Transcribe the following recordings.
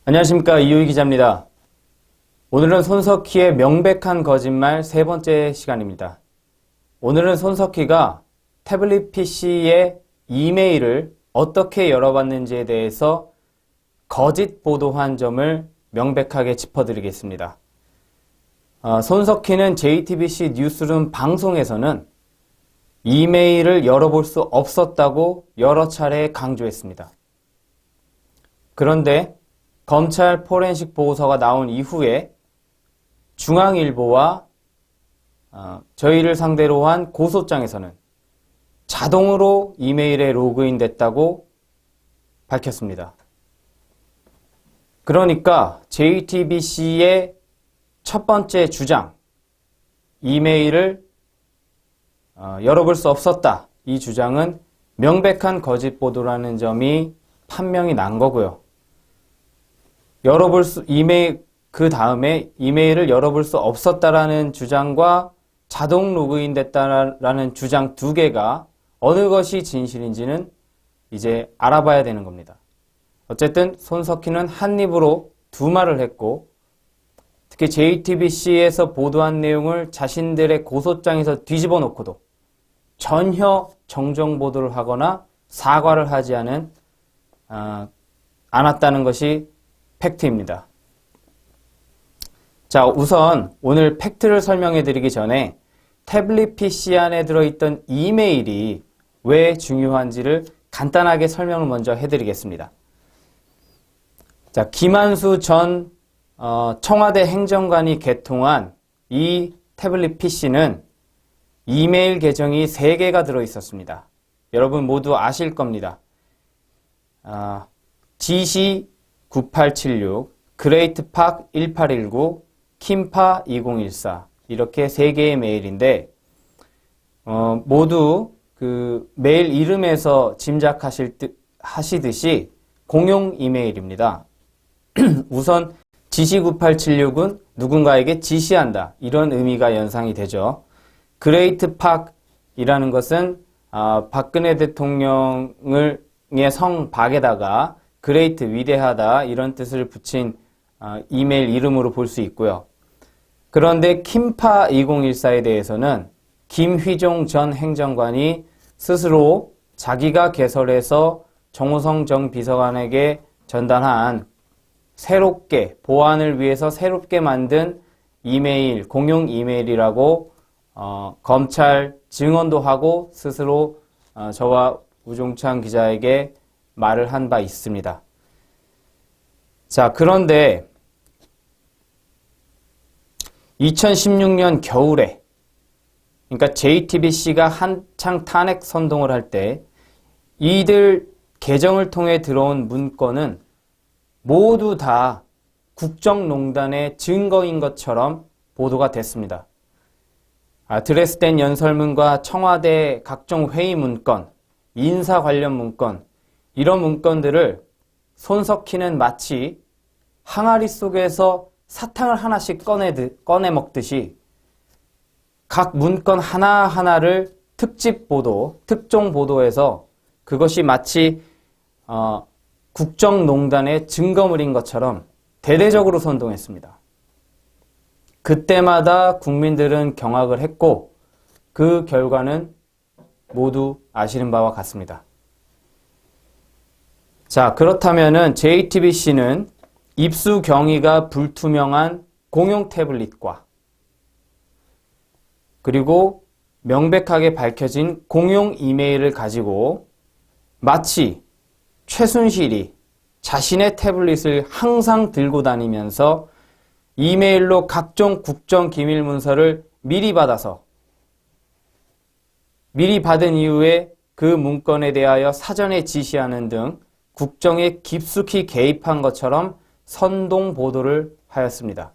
안녕하십니까, 이호희 기자입니다. 오늘은 손석희의 명백한 거짓말 세 번째 시간입니다. 오늘은 손석희가 태블릿 PC의 이메일을 어떻게 열어봤는지에 대해서 거짓 보도한 점을 명백하게 짚어드리겠습니다. 손석희는 JTBC 뉴스룸 방송에서는 이메일을 열어볼 수 없었다고 여러 차례 강조했습니다. 그런데 검찰 포렌식 보고서가 나온 이후에 중앙일보와 저희를 상대로 한 고소장에서는 자동으로 이메일에 로그인 됐다고 밝혔습니다. 그러니까 JTBC의 첫 번째 주장, 이메일을 열어볼 수 없었다. 이 주장은 명백한 거짓 보도라는 점이 판명이 난 거고요. 그 다음에 이메일을 열어볼 수 없었다라는 주장과 자동 로그인 됐다라는 주장 두 개가 어느 것이 진실인지는 이제 알아봐야 되는 겁니다. 어쨌든 손석희는 한 입으로 두 말을 했고, 특히 JTBC에서 보도한 내용을 자신들의 고소장에서 뒤집어 놓고도 전혀 정정 보도를 하거나 사과를 하지 않았다는 것이 팩트입니다. 자, 우선 오늘 팩트를 설명해 드리기 전에 태블릿 PC 안에 들어있던 이메일이 왜 중요한지를 간단하게 설명을 먼저 해드리겠습니다. 자, 김한수 전 청와대 행정관이 개통한 이 태블릿 PC는 이메일 계정이 3개가 들어있었습니다. 여러분 모두 아실 겁니다. GC9876, 그레이트팍 1819, 킴파 2014 이렇게 3개의 메일인데 모두 그 메일 이름에서 짐작하시듯이 공용 이메일입니다. 우선 GC9876은 누군가에게 지시한다 이런 의미가 연상이 되죠. 그레이트팍이라는 것은 박근혜 대통령의 성박에다가 그레이트 위대하다 이런 뜻을 붙인 이메일 이름으로 볼 수 있고요. 그런데 킴파 2014에 대해서는 김휘종 전 행정관이 스스로 자기가 개설해서 정호성 전 비서관에게 전달한 새롭게 보안을 위해서 새롭게 만든 이메일, 공용 이메일이라고 검찰 증언도 하고 스스로 저와 우종찬 기자에게 말을 한 바 있습니다. 자, 그런데 2016년 겨울에, 그러니까 JTBC가 한창 탄핵 선동을 할 때 이들 계정을 통해 들어온 문건은 모두 다 국정농단의 증거인 것처럼 보도가 됐습니다. 드레스덴 연설문과 청와대 각종 회의 문건, 인사 관련 문건, 이런 문건들을 손석희는 마치 항아리 속에서 사탕을 하나씩 꺼내 먹듯이 각 문건 하나하나를 특집 보도, 특종 보도해서 그것이 마치 국정농단의 증거물인 것처럼 대대적으로 선동했습니다. 그때마다 국민들은 경악을 했고 그 결과는 모두 아시는 바와 같습니다. 자, 그렇다면은 JTBC는 입수 경위가 불투명한 공용 태블릿과 그리고 명백하게 밝혀진 공용 이메일을 가지고 마치 최순실이 자신의 태블릿을 항상 들고 다니면서 이메일로 각종 국정 기밀 문서를 미리 받아서 미리 받은 이후에 그 문건에 대하여 사전에 지시하는 등 국정에 깊숙이 개입한 것처럼 선동 보도를 하였습니다.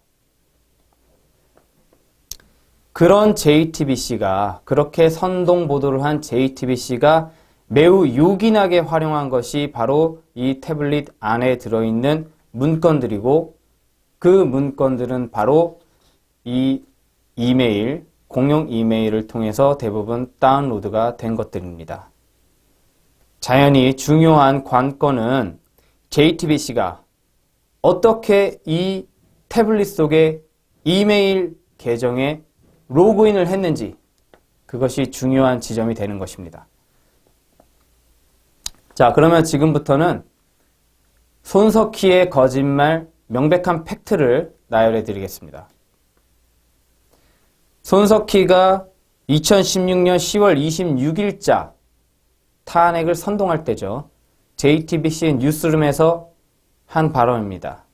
그런 JTBC가, 그렇게 선동 보도를 한 JTBC가 매우 요긴하게 활용한 것이 바로 이 태블릿 안에 들어있는 문건들이고 그 문건들은 바로 이 이메일, 공용 이메일을 통해서 대부분 다운로드가 된 것들입니다. 자연히 중요한 관건은 JTBC가 어떻게 이 태블릿 속에 이메일 계정에 로그인을 했는지 그것이 중요한 지점이 되는 것입니다. 자, 그러면 지금부터는 손석희의 거짓말 명백한 팩트를 나열해 드리겠습니다. 손석희가 2016년 10월 26일자 탄핵을 선동할 때죠. JTBC 뉴스룸에서 한 발언입니다.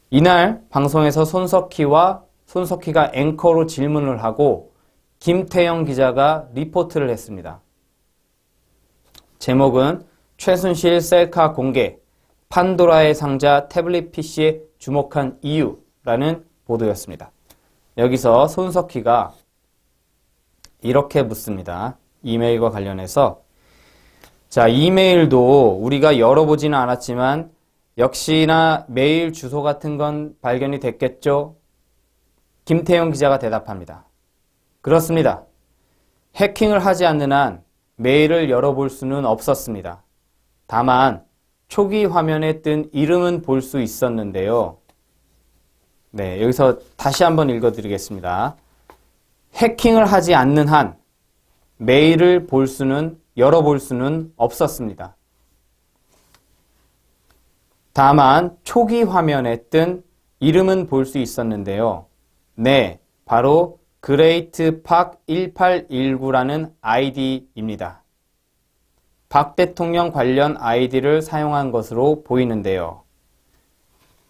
이날 방송에서 손석희가 앵커로 질문을 하고 김태영 기자가 리포트를 했습니다. 제목은 최순실 셀카 공개, 판도라의 상자 태블릿 PC에 주목한 이유라는 보도였습니다. 여기서 손석희가 이렇게 묻습니다. 이메일과 관련해서 자, 이메일도 우리가 열어보지는 않았지만 역시나 메일 주소 같은 건 발견이 됐겠죠? 김태영 기자가 대답합니다. 그렇습니다. 해킹을 하지 않는 한 메일을 열어볼 수는 없었습니다. 다만 초기 화면에 뜬 이름은 볼 수 있었는데요. 네, 여기서 다시 한번 읽어드리겠습니다. 해킹을 하지 않는 한 메일을 열어볼 수는 없었습니다. 다만 초기 화면에 뜬 이름은 볼 수 있었는데요. 네, 바로 그레이트팍 1819라는 아이디입니다. 박 대통령 관련 아이디를 사용한 것으로 보이는데요.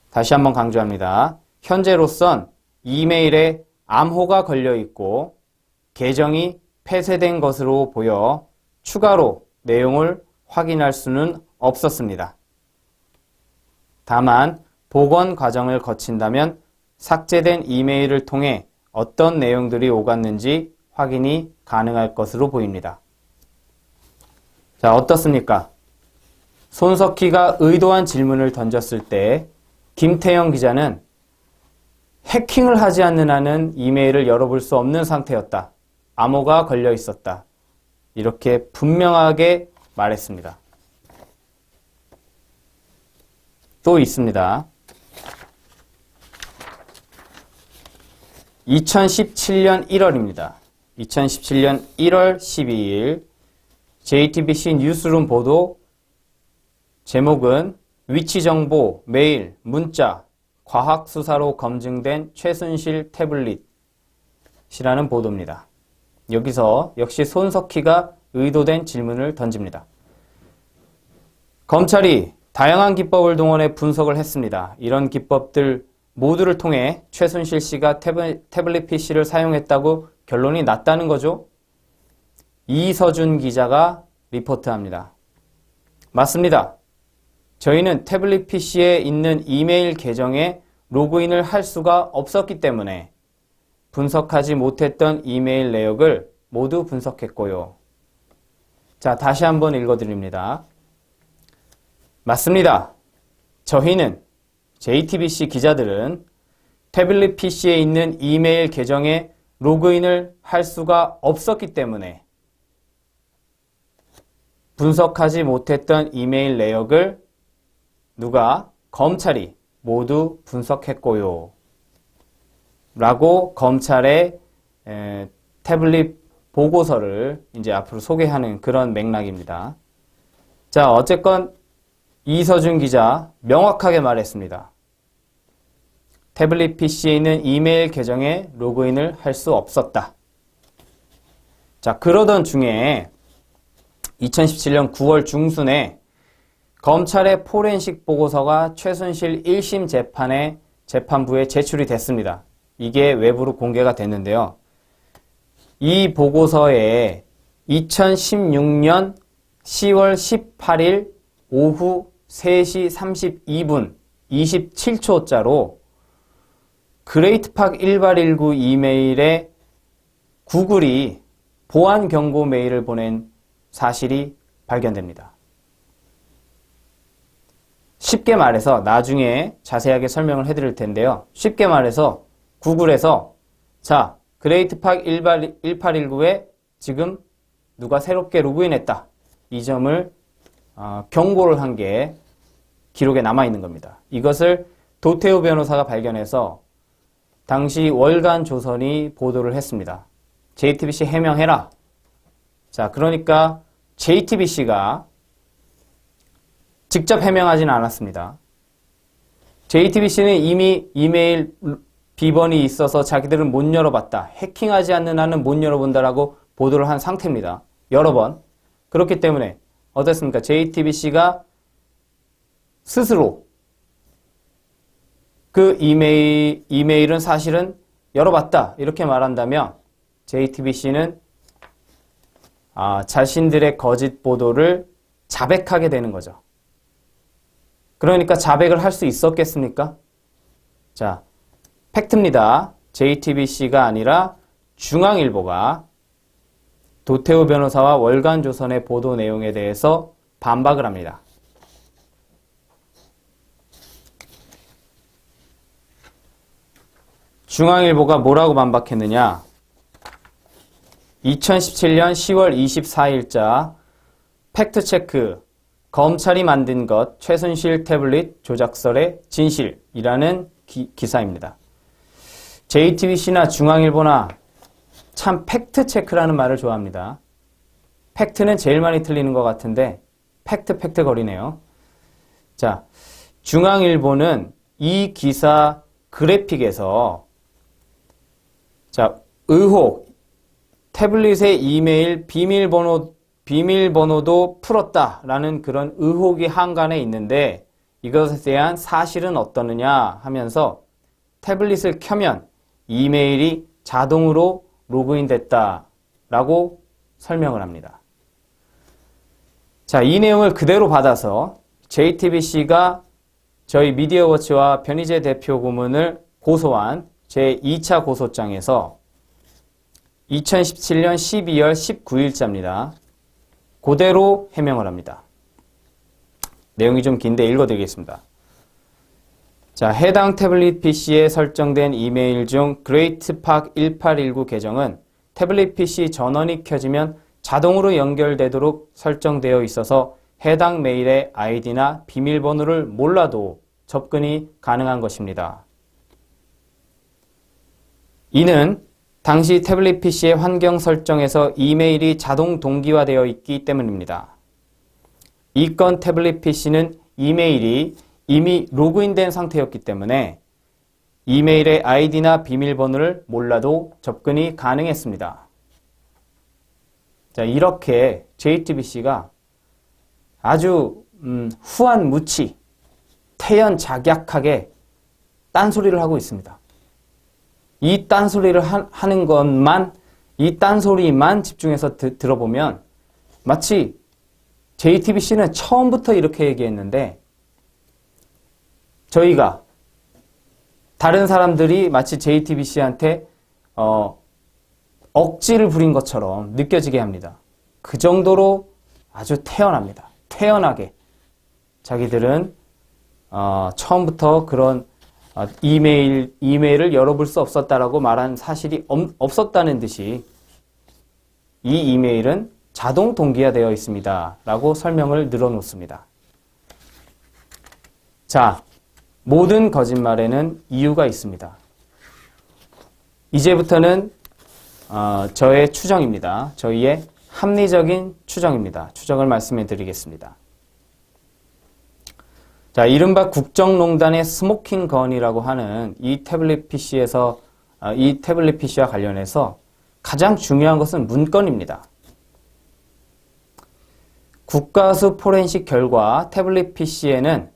다시 한번 강조합니다. 현재로선 이메일에 암호가 걸려 있고 계정이 폐쇄된 것으로 보여 추가로 내용을 확인할 수는 없었습니다. 다만 복원 과정을 거친다면 삭제된 이메일을 통해 어떤 내용들이 오갔는지 확인이 가능할 것으로 보입니다. 자, 어떻습니까? 손석희가 의도한 질문을 던졌을 때 김태영 기자는 해킹을 하지 않는 한은 이메일을 열어볼 수 없는 상태였다. 암호가 걸려 있었다. 이렇게 분명하게 말했습니다. 또 있습니다. 2017년 1월입니다. 2017년 1월 12일 JTBC 뉴스룸 보도 제목은 위치정보, 메일, 문자, 과학수사로 검증된 최순실 태블릿이라는 보도입니다. 여기서 역시 손석희가 의도된 질문을 던집니다. 검찰이 다양한 기법을 동원해 분석을 했습니다. 이런 기법들 모두를 통해 최순실 씨가 태블릿 PC를 사용했다고 결론이 났다는 거죠. 이서준 기자가 리포트합니다. 맞습니다. 저희는 태블릿 PC에 있는 이메일 계정에 로그인을 할 수가 없었기 때문에 분석하지 못했던 이메일 내역을 모두 분석했고요. 자, 다시 한번 읽어드립니다. 맞습니다. 저희는 JTBC 기자들은 태블릿 PC에 있는 이메일 계정에 로그인을 할 수가 없었기 때문에 분석하지 못했던 이메일 내역을 검찰이 모두 분석했고요. 라고 검찰의 태블릿 보고서를 이제 앞으로 소개하는 그런 맥락입니다. 자, 어쨌건 이서준 기자 명확하게 말했습니다. 태블릿 PC에 있는 이메일 계정에 로그인을 할 수 없었다. 자, 그러던 중에 2017년 9월 중순에 검찰의 포렌식 보고서가 최순실 1심 재판부에 제출이 됐습니다. 이게 외부로 공개가 됐는데요. 이 보고서에 2016년 10월 18일 오후 3시 32분 27초자로 그레이트팍 1819 이메일에 구글이 보안 경고 메일을 보낸 사실이 발견됩니다. 쉽게 말해서 나중에 자세하게 설명을 해드릴 텐데요. 쉽게 말해서 구글에서 자, 그레이트팍 1819에 지금 누가 새롭게 로그인했다. 이 점을 경고를 한 게 기록에 남아있는 겁니다. 이것을 도태우 변호사가 발견해서 당시 월간 조선이 보도를 했습니다. JTBC 해명해라. 자, 그러니까 JTBC가 직접 해명하지는 않았습니다. JTBC는 이미 이메일 비번이 있어서 자기들은 못 열어봤다. 해킹하지 않는 한은 못 열어본다라고 보도를 한 상태입니다. 여러 번. 그렇기 때문에 어떻습니까? JTBC가 스스로 그 이메일은 사실은 열어봤다. 이렇게 말한다면 JTBC는 자신들의 거짓 보도를 자백하게 되는 거죠. 그러니까 자백을 할 수 있었겠습니까? 자, 팩트입니다. JTBC가 아니라 중앙일보가 도태우 변호사와 월간조선의 보도 내용에 대해서 반박을 합니다. 중앙일보가 뭐라고 반박했느냐? 2017년 10월 24일자 팩트체크 검찰이 만든 것 최순실 태블릿 조작설의 진실이라는 기사입니다. JTBC나 중앙일보나 참 팩트체크라는 말을 좋아합니다. 팩트는 제일 많이 틀리는 것 같은데 팩트 거리네요. 자, 중앙일보는 이 기사 그래픽에서 자, 의혹, 태블릿의 이메일 비밀번호도 풀었다라는 그런 의혹이 한간에 있는데 이것에 대한 사실은 어떠느냐 하면서 태블릿을 켜면 이메일이 자동으로 로그인 됐다라고 설명을 합니다. 자, 이 내용을 그대로 받아서 JTBC가 저희 미디어워치와 변희재 대표 고문을 고소한 제2차 고소장에서 2017년 12월 19일자입니다. 그대로 해명을 합니다. 내용이 좀 긴데 읽어드리겠습니다. 자, 해당 태블릿 PC에 설정된 이메일 중 그레이트팍 1819 계정은 태블릿 PC 전원이 켜지면 자동으로 연결되도록 설정되어 있어서 해당 메일의 아이디나 비밀번호를 몰라도 접근이 가능한 것입니다. 이는 당시 태블릿 PC의 환경 설정에서 이메일이 자동 동기화되어 있기 때문입니다. 이 건 태블릿 PC는 이메일이 이미 로그인된 상태였기 때문에 이메일의 아이디나 비밀번호를 몰라도 접근이 가능했습니다. 자, 이렇게 JTBC가 아주 후한 무치, 태연작약하게 딴소리를 하고 있습니다. 이 딴소리를 하는 것만, 이 딴소리만 집중해서 들어보면 마치 JTBC는 처음부터 이렇게 얘기했는데 저희가 다른 사람들이 마치 JTBC한테 억지를 부린 것처럼 느껴지게 합니다. 그 정도로 아주 태연합니다. 태연하게 자기들은 처음부터 그런 이메일을 열어볼 수 없었다라고 말한 사실이 없었다는 듯이 이 이메일은 자동 동기화되어 있습니다. 라고 설명을 늘어놓습니다. 자, 모든 거짓말에는 이유가 있습니다. 이제부터는 저의 추정입니다. 저희의 합리적인 추정입니다. 추정을 말씀해 드리겠습니다. 자, 이른바 국정농단의 스모킹 건이라고 하는 이 태블릿 PC와 관련해서 가장 중요한 것은 문건입니다. 국가수 포렌식 결과 태블릿 PC에는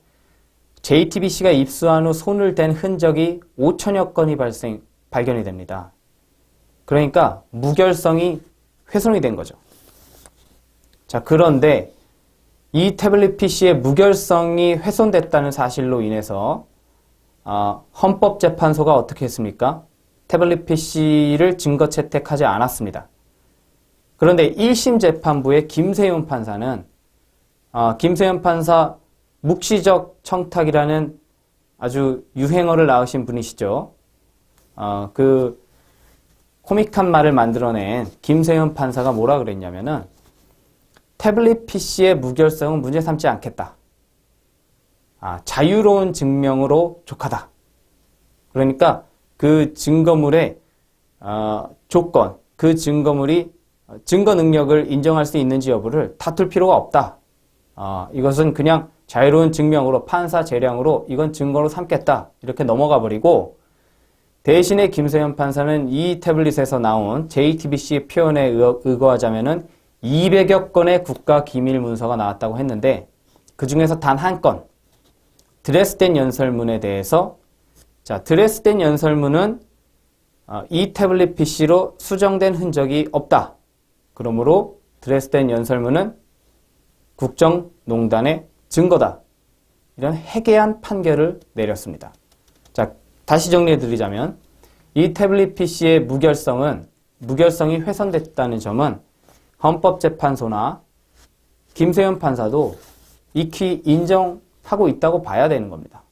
JTBC가 입수한 후 손을 댄 흔적이 5천여 건이 발견이 됩니다. 그러니까 무결성이 훼손이 된 거죠. 자, 그런데 이 태블릿 PC의 무결성이 훼손됐다는 사실로 인해서 헌법재판소가 어떻게 했습니까? 태블릿 PC를 증거 채택하지 않았습니다. 그런데 1심 재판부의 김세윤 판사는 김세윤 판사 묵시적 청탁이라는 아주 유행어를 낳으신 분이시죠. 그 코믹한 말을 만들어낸 김세윤 판사가 뭐라 그랬냐면은 태블릿 PC의 무결성은 문제 삼지 않겠다. 자유로운 증명으로 족하다. 그러니까 그 증거물의 조건, 그 증거물이 증거 능력을 인정할 수 있는지 여부를 다툴 필요가 없다. 이것은 그냥 자유로운 증명으로 판사 재량으로 이건 증거로 삼겠다. 이렇게 넘어가 버리고 대신에 김세현 판사는 이 태블릿에서 나온 JTBC의 표현에 의거하자면은 200여 건의 국가 기밀 문서가 나왔다고 했는데 그 중에서 단 한 건, 드레스덴 연설문에 대해서 드레스덴 연설문은 이 태블릿 PC로 수정된 흔적이 없다. 그러므로 드레스덴 연설문은 국정농단의 증거다. 이런 해괴한 판결을 내렸습니다. 자, 다시 정리해드리자면 이 태블릿 PC의 무결성이 훼손됐다는 점은 헌법재판소나 김세윤 판사도 익히 인정하고 있다고 봐야 되는 겁니다.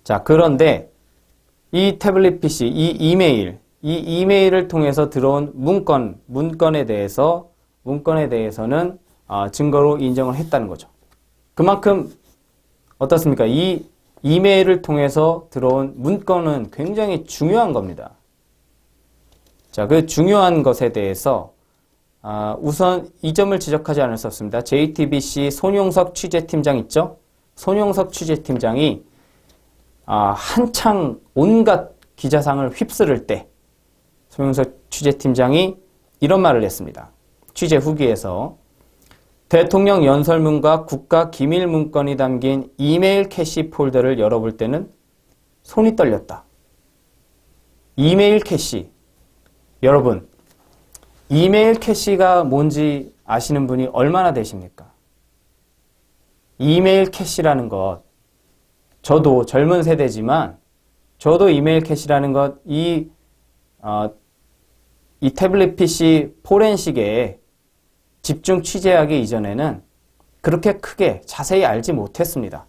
자, 그런데 이 태블릿 PC, 이 이메일을 통해서 들어온 문건에 대해서는 증거로 인정을 했다는 거죠. 그만큼 어떻습니까? 이 이메일을 통해서 들어온 문건은 굉장히 중요한 겁니다. 자, 그 중요한 것에 대해서 우선 이 점을 지적하지 않을 수 없습니다. JTBC 손용석 취재팀장 있죠? 손용석 취재팀장이 한창 온갖 기자상을 휩쓸을 때 손용석 취재팀장이 이런 말을 했습니다. 취재 후기에서 대통령 연설문과 국가 기밀 문건이 담긴 이메일 캐시 폴더를 열어볼 때는 손이 떨렸다. 이메일 캐시. 여러분, 이메일 캐시가 뭔지 아시는 분이 얼마나 되십니까? 이메일 캐시라는 것, 저도 젊은 세대지만 저도 이메일 캐시라는 것, 이 태블릿 PC 포렌식에 집중 취재하기 이전에는 그렇게 크게 자세히 알지 못했습니다.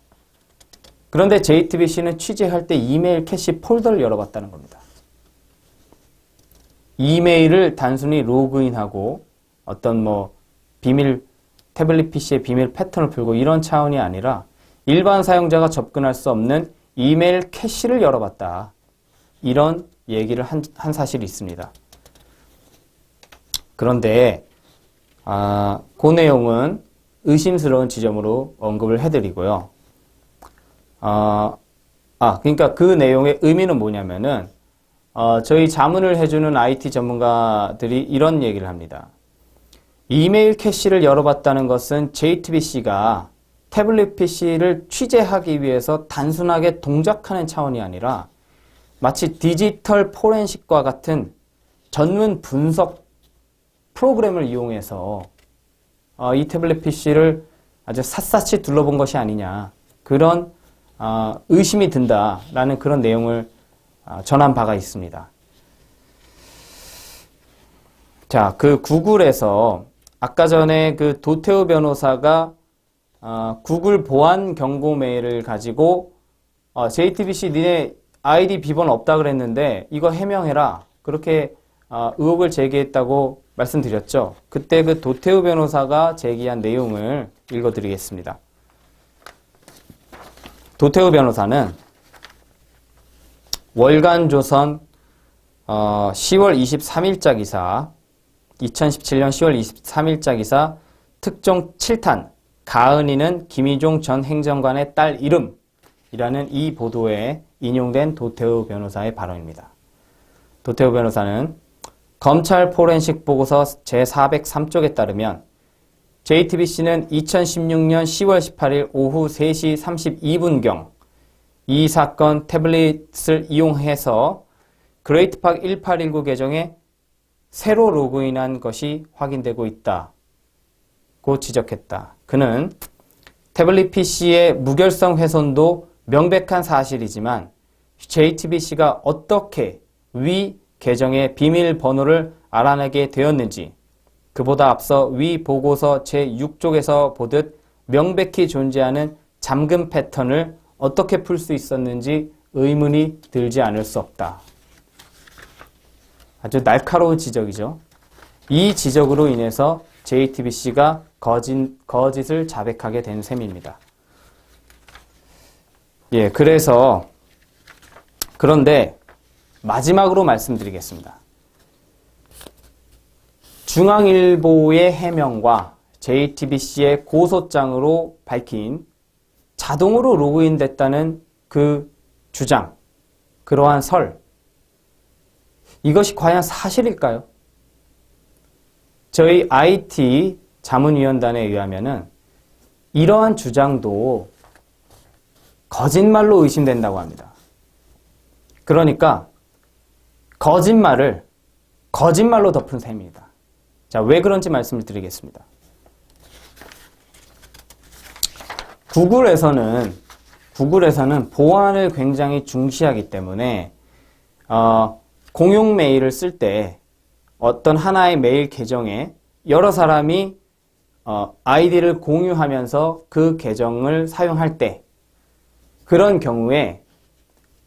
그런데 JTBC는 취재할 때 이메일 캐시 폴더를 열어봤다는 겁니다. 이메일을 단순히 로그인하고 어떤 태블릿 PC의 비밀 패턴을 풀고 이런 차원이 아니라 일반 사용자가 접근할 수 없는 이메일 캐시를 열어봤다. 이런 얘기를 한 사실이 있습니다. 그런데 그 내용은 의심스러운 지점으로 언급을 해드리고요. 그러니까 그 내용의 의미는 뭐냐면은 저희 자문을 해주는 IT 전문가들이 이런 얘기를 합니다. 이메일 캐시를 열어봤다는 것은 JTBC가 태블릿 PC를 취재하기 위해서 단순하게 동작하는 차원이 아니라 마치 디지털 포렌식과 같은 전문 분석 프로그램을 이용해서 이 태블릿 PC를 아주 샅샅이 둘러본 것이 아니냐, 그런 의심이 든다라는 그런 내용을 전한 바가 있습니다. 자, 그 구글에서 아까 전에 그 도태우 변호사가 구글 보안 경고 메일을 가지고 JTBC 니네 아이디 비번 없다 그랬는데 이거 해명해라, 그렇게 의혹을 제기했다고 말씀드렸죠. 그때 그 도태우 변호사가 제기한 내용을 읽어드리겠습니다. 도태우 변호사는 월간조선 10월 23일자 기사, 2017년 10월 23일자 기사 특종 7탄 가은이는 김희종 전 행정관의 딸 이름이라는 이 보도에 인용된 도태우 변호사의 발언입니다. 도태우 변호사는 검찰 포렌식 보고서 제403쪽에 따르면 JTBC는 2016년 10월 18일 오후 3시 32분경 이 사건 태블릿을 이용해서 그레이트팍 1819 계정에 새로 로그인한 것이 확인되고 있다고 지적했다. 그는 태블릿 PC의 무결성 훼손도 명백한 사실이지만 JTBC가 어떻게 위 계정의 비밀번호를 알아내게 되었는지, 그보다 앞서 위 보고서 제6쪽에서 보듯 명백히 존재하는 잠금 패턴을 어떻게 풀 수 있었는지 의문이 들지 않을 수 없다. 아주 날카로운 지적이죠. 이 지적으로 인해서 JTBC가 거짓을 자백하게 된 셈입니다. 예, 그런데 마지막으로 말씀드리겠습니다. 중앙일보의 해명과 JTBC의 고소장으로 밝힌 자동으로 로그인 됐다는 그 주장, 그러한 설, 이것이 과연 사실일까요? 저희 IT 자문위원단에 의하면은 이러한 주장도 거짓말로 의심된다고 합니다. 그러니까 거짓말을 거짓말로 덮은 셈입니다. 자, 왜 그런지 말씀을 드리겠습니다. 구글에서는 보안을 굉장히 중시하기 때문에 공용 메일을 쓸 때 어떤 하나의 메일 계정에 여러 사람이 아이디를 공유하면서 그 계정을 사용할 때 그런 경우에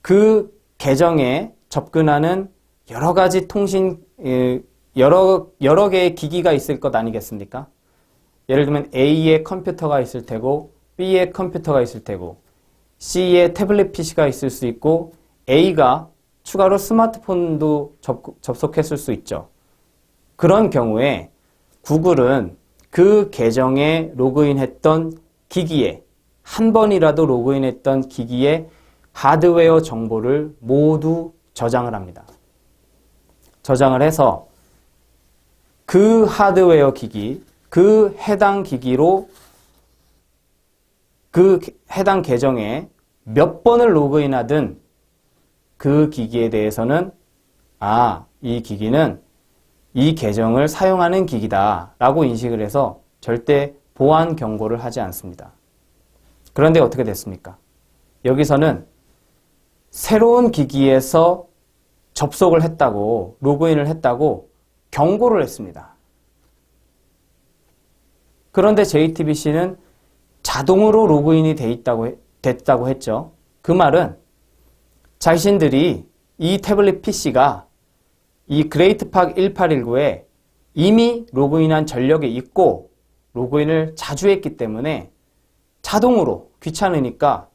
그 계정에 접근하는 여러 가지 여러 개의 기기가 있을 것 아니겠습니까? 예를 들면 A의 컴퓨터가 있을 테고 B의 컴퓨터가 있을 테고 C의 태블릿 PC가 있을 수 있고 A가 추가로 스마트폰도 접속했을 수 있죠. 그런 경우에 구글은 그 계정에 로그인했던 기기에 한 번이라도 로그인했던 기기의 하드웨어 정보를 모두 저장을 합니다. 저장을 해서 그 하드웨어 기기, 그 해당 기기로 그 해당 계정에 몇 번을 로그인하든 그 기기에 대해서는 이 기기는 이 계정을 사용하는 기기다 라고 인식을 해서 절대 보안 경고를 하지 않습니다. 그런데 어떻게 됐습니까? 여기서는 새로운 기기에서 접속을 했다고, 로그인을 했다고 경고를 했습니다. 그런데 JTBC는 자동으로 로그인이 됐다고 했죠. 그 말은 자신들이 이 태블릿 PC가 이 그레이트팍 1819에 이미 로그인한 전력이 있고 로그인을 자주 했기 때문에 자동으로 귀찮으니까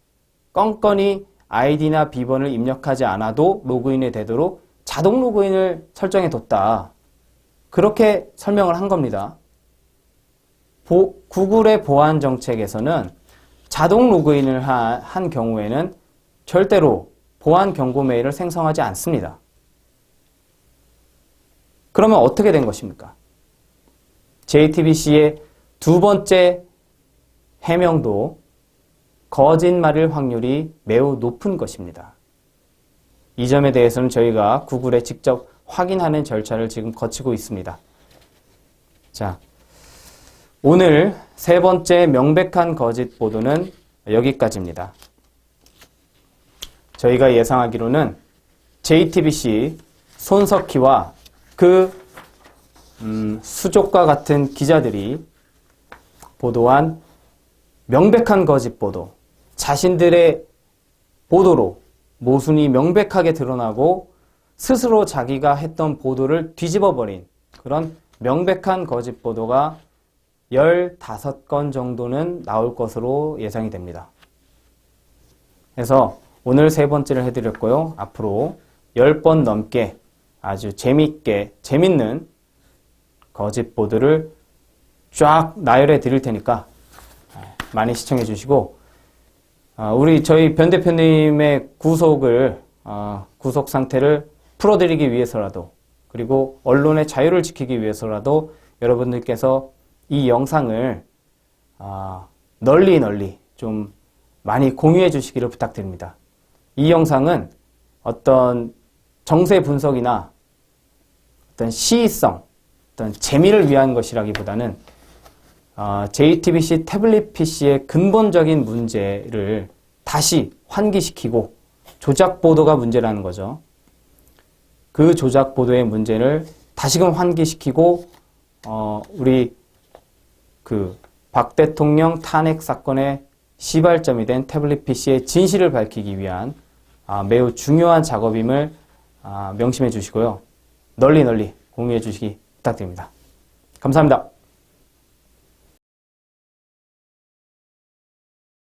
껌껌이 아이디나 비번을 입력하지 않아도 로그인이 되도록 자동 로그인을 설정해 뒀다. 그렇게 설명을 한 겁니다. 구글의 보안 정책에서는 자동 로그인을 한 경우에는 절대로 보안 경고 메일을 생성하지 않습니다. 그러면 어떻게 된 것입니까? JTBC의 두 번째 해명도 거짓말일 확률이 매우 높은 것입니다. 이 점에 대해서는 저희가 구글에 직접 확인하는 절차를 지금 거치고 있습니다. 자, 오늘 세 번째 명백한 거짓 보도는 여기까지입니다. 저희가 예상하기로는 JTBC 손석희와 그 수족과 같은 기자들이 보도한 명백한 거짓 보도, 자신들의 보도로 모순이 명백하게 드러나고 스스로 자기가 했던 보도를 뒤집어버린 그런 명백한 거짓 보도가 15건 정도는 나올 것으로 예상이 됩니다. 그래서 오늘 세 번째를 해드렸고요. 앞으로 10번 넘게 아주 재밌는 거짓 보도를 쫙 나열해 드릴 테니까 많이 시청해 주시고, 저희 변 대표님의 구속 상태를 풀어드리기 위해서라도, 그리고 언론의 자유를 지키기 위해서라도 여러분들께서 이 영상을 널리 좀 많이 공유해 주시기를 부탁드립니다. 이 영상은 어떤 정세 분석이나 어떤 시의성, 어떤 재미를 위한 것이라기보다는 JTBC 태블릿 PC의 근본적인 문제를 다시 환기시키고 조작 보도가 문제라는 거죠. 그 조작 보도의 문제를 다시금 환기시키고 우리 박 대통령 탄핵 사건의 시발점이 된 태블릿 PC의 진실을 밝히기 위한 매우 중요한 작업임을 명심해 주시고요. 널리 공유해 주시기 부탁드립니다. 감사합니다.